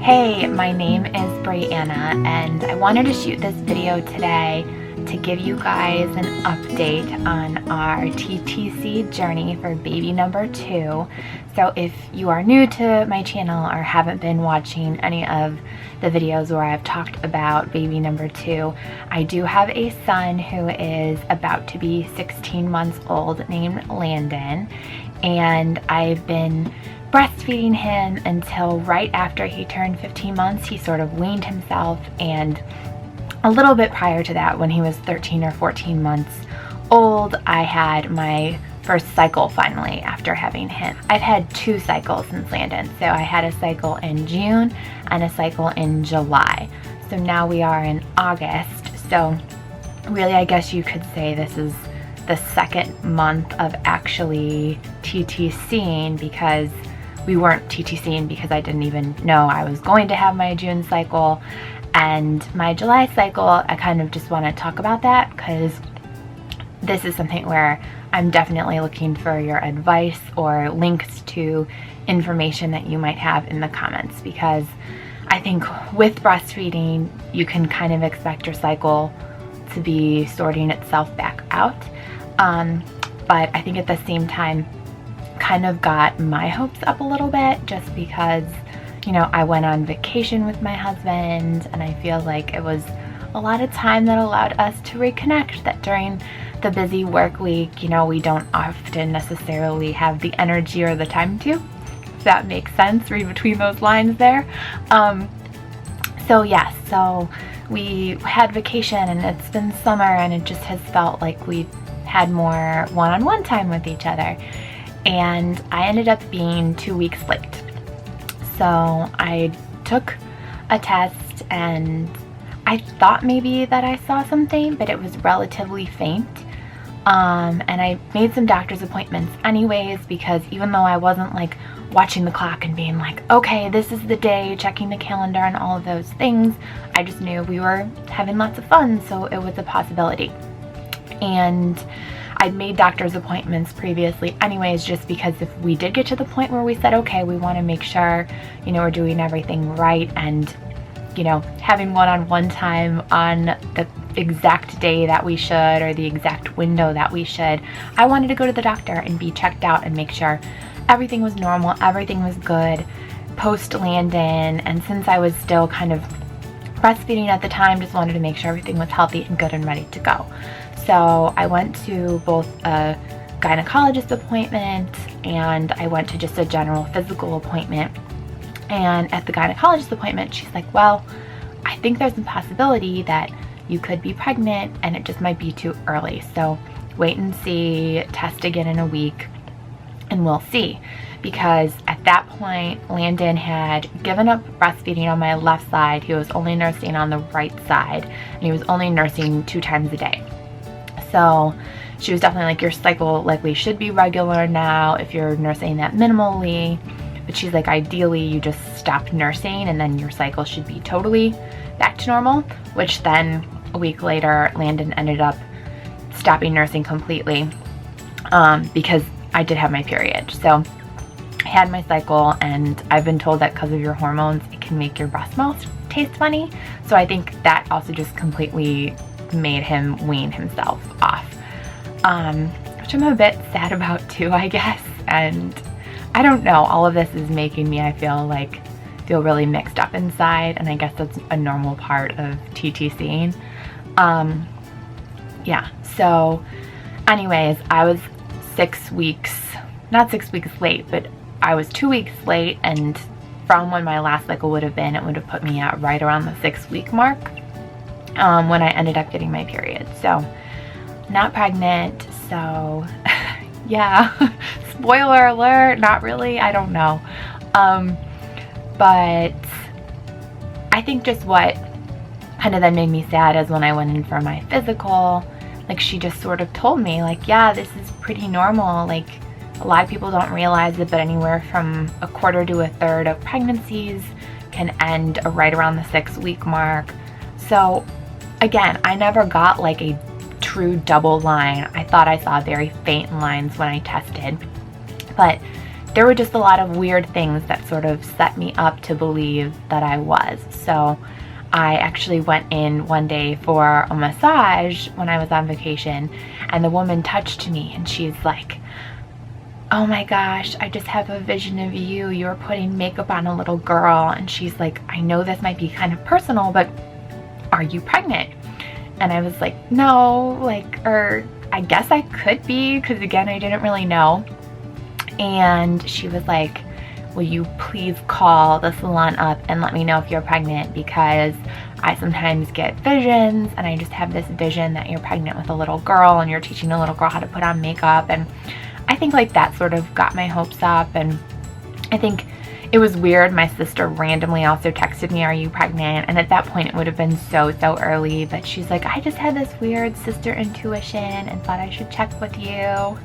Hey, my name is Brianna and I wanted to shoot this video today to give you guys an update on our TTC journey for baby number 2. So if you are new to my channel or haven't been watching any of the videos where I've talked about baby number 2, I do have a son who is about to be 16 months old named Landon, and I've been breastfeeding him until right after he turned 15 months. He sort of weaned himself, and a little bit prior to that, when he was 13 or 14 months old, I had my first cycle finally after having him. I've had 2 cycles since Landon. So I had a cycle in June and a cycle in July. So now we are in August. So really, I guess you could say this is the second month of actually TTCing, because we weren't TTCing because I didn't even know I was going to have my June cycle. And my July cycle, I kind of just want to talk about that because this is something where I'm definitely looking for your advice or links to information that you might have in the comments, because I think with breastfeeding, you can kind of expect your cycle to be sorting itself back out. But I think at the same time, kind of got my hopes up a little bit just because, you know, I went on vacation with my husband, and I feel like it was a lot of time that allowed us to reconnect, that during the busy work week, you know, we don't often necessarily have the energy or the time to, if that makes sense, read between those lines there. So yes, so we had vacation and it's been summer, and it just has felt like we had more one-on-one time with each other. And I ended up being 2 weeks late. So I took a test and I thought maybe that I saw something, but it was relatively faint. And I made some doctor's appointments anyways, because even though I wasn't like watching the clock and being like, okay, this is the day, checking the calendar and all of those things, I just knew we were having lots of fun, so it was a possibility. And I'd made doctor's appointments previously anyways, just because if we did get to the point where we said, okay, we want to make sure, you know, we're doing everything right, and, you know, having one-on-one time on the exact day that we should, or the exact window that we should, I wanted to go to the doctor and be checked out and make sure everything was normal, everything was good post Landon. And since I was still kind of breastfeeding at the time, just wanted to make sure everything was healthy and good and ready to go. So I went to both a gynecologist appointment and I went to just a general physical appointment. And at the gynecologist appointment, she's like, well, I think there's a possibility that you could be pregnant and it just might be too early. So wait and see, test again in a week, and we'll see. Because at that point, Landon had given up breastfeeding on my left side. He was only nursing on the right side, and he was only nursing 2 times a day. So she was definitely like, your cycle likely should be regular now if you're nursing that minimally. But she's like, ideally you just stop nursing and then your cycle should be totally back to normal, which then a week later, Landon ended up stopping nursing completely because I did have my period. So I had my cycle, and I've been told that because of your hormones, it can make your breast milk taste funny. So I think that also just completely made him wean himself off, which I'm a bit sad about too, I guess. And I don't know, all of this is making me, I feel really mixed up inside, and I guess that's a normal part of TTCing. Yeah, so anyways, I was 6 weeks, not 6 weeks late, but I was 2 weeks late, and from when my last cycle would have been, it would have put me at right around the 6-week mark when I ended up getting my period. So not pregnant, so yeah, spoiler alert, not really, I don't know. But I think just what kind of then made me sad is when I went in for my physical, like she just sort of told me like, yeah, this is pretty normal. Like a lot of people don't realize it, but anywhere from 1/4 to 1/3 of pregnancies can end right around the 6-week mark. So again, I never got like a true double line. I thought I saw very faint lines when I tested, but there were just a lot of weird things that sort of set me up to believe that I was. So I actually went in one day for a massage when I was on vacation, and the woman touched me and she's like, "Oh my gosh, I just have a vision of you. You're putting makeup on a little girl." And she's like, "I know this might be kind of personal, but are you pregnant?" And I was like, "No, or I guess I could be," because again, I didn't really know. And she was like, "Will you please call the salon up and let me know if you're pregnant, because I sometimes get visions and I just have this vision that you're pregnant with a little girl and you're teaching a little girl how to put on makeup." And I think like that sort of got my hopes up. And I think it was weird. My sister randomly also texted me, "Are you pregnant?" And at that point it would have been so early, but she's like, "I just had this weird sister intuition and thought I should check with you."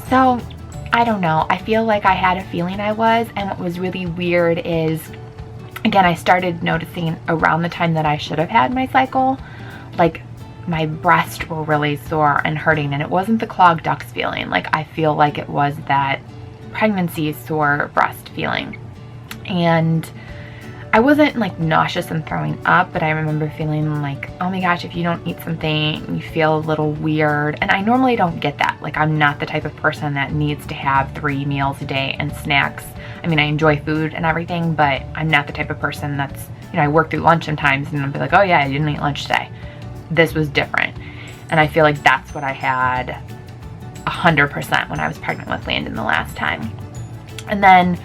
So I don't know. I feel like I had a feeling I was, and what was really weird is, again, I started noticing around the time that I should have had my cycle, like my breasts were really sore and hurting, and it wasn't the clogged ducts feeling. Like I feel like it was that pregnancy sore breast feeling. And I wasn't like nauseous and throwing up, but I remember feeling like, oh my gosh, if you don't eat something, you feel a little weird. And I normally don't get that. Like I'm not the type of person that needs to have 3 meals a day and snacks. I mean, I enjoy food and everything, but I'm not the type of person that's, I work through lunch sometimes and I'll be like, "Oh yeah, I didn't eat lunch today." This was different. And I feel like that's what I had 100% when I was pregnant with Landon the last time. And then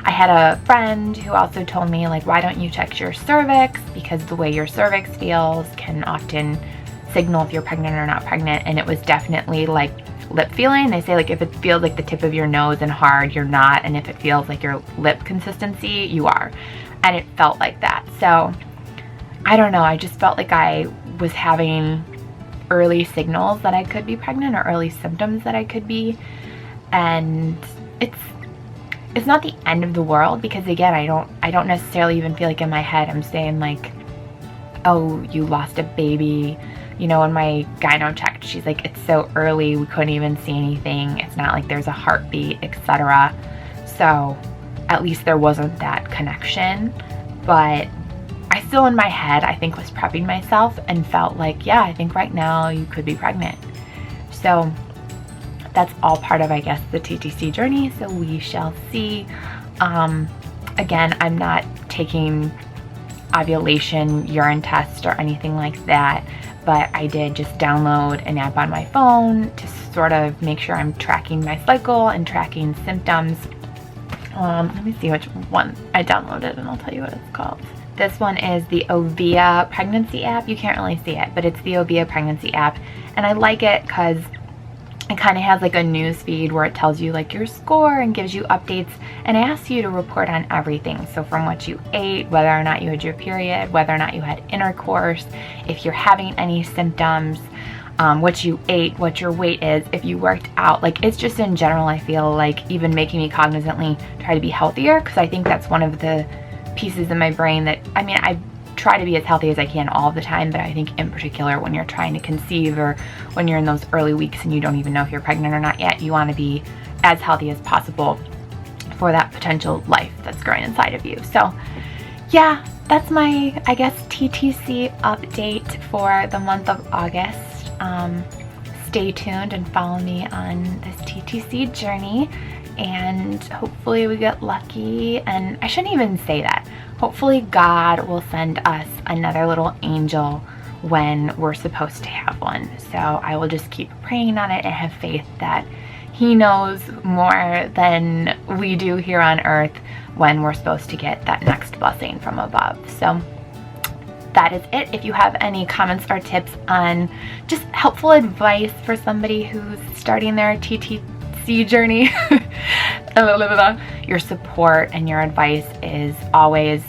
I had a friend who also told me, like, "Why don't you check your cervix? Because the way your cervix feels can often signal if you're pregnant or not pregnant." And it was definitely like lip feeling. They say like if it feels like the tip of your nose and hard, you're not. And if it feels like your lip consistency, you are. And it felt like that. So I don't know. I just felt like I was having early signals that I could be pregnant, or early symptoms that I could be. And it's not the end of the world, because again, I don't necessarily even feel like in my head I'm saying like, "Oh, you lost a baby." When my gyno checked, she's like, "It's so early, we couldn't even see anything. It's not like there's a heartbeat, etc." So at least there wasn't that connection. But I still in my head, I think, was prepping myself and felt like, yeah, I think right now you could be pregnant. So that's all part of, I guess, the TTC journey. So we shall see. Again, I'm not taking ovulation urine test or anything like that, but I did just download an app on my phone to sort of make sure I'm tracking my cycle and tracking symptoms. Let me see which one I downloaded and I'll tell you what it's called. This one is the Ovia pregnancy app. You can't really see it, but it's the Ovia pregnancy app. And I like it because it kind of has like a news feed where it tells you like your score and gives you updates and asks you to report on everything. So from what you ate, whether or not you had your period, whether or not you had intercourse, if you're having any symptoms, what you ate, what your weight is, if you worked out. Like it's just in general, I feel like even making me cognizantly try to be healthier, because I think that's one of the pieces in my brain that, I mean, I try to be as healthy as I can all the time, but I think in particular when you're trying to conceive or when you're in those early weeks and you don't even know if you're pregnant or not yet, you want to be as healthy as possible for that potential life that's growing inside of you. So yeah, that's my, I guess, TTC update for the month of August. Stay tuned and follow me on this TTC journey, and hopefully we get lucky. And I shouldn't even say that. Hopefully God will send us another little angel when we're supposed to have one. So I will just keep praying on it and have faith that He knows more than we do here on earth when we're supposed to get that next blessing from above. So that is it. If you have any comments or tips on just helpful advice for somebody who's starting their TTC journey, your support and your advice is always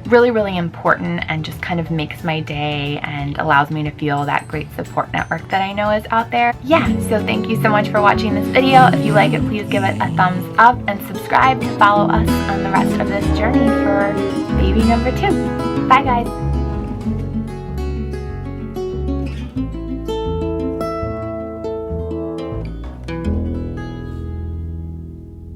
really, really important and just kind of makes my day and allows me to feel that great support network that I know is out there. Yeah, so thank you so much for watching this video. If you like it, please give it a thumbs up and subscribe to follow us on the rest of this journey for baby number 2. Bye guys.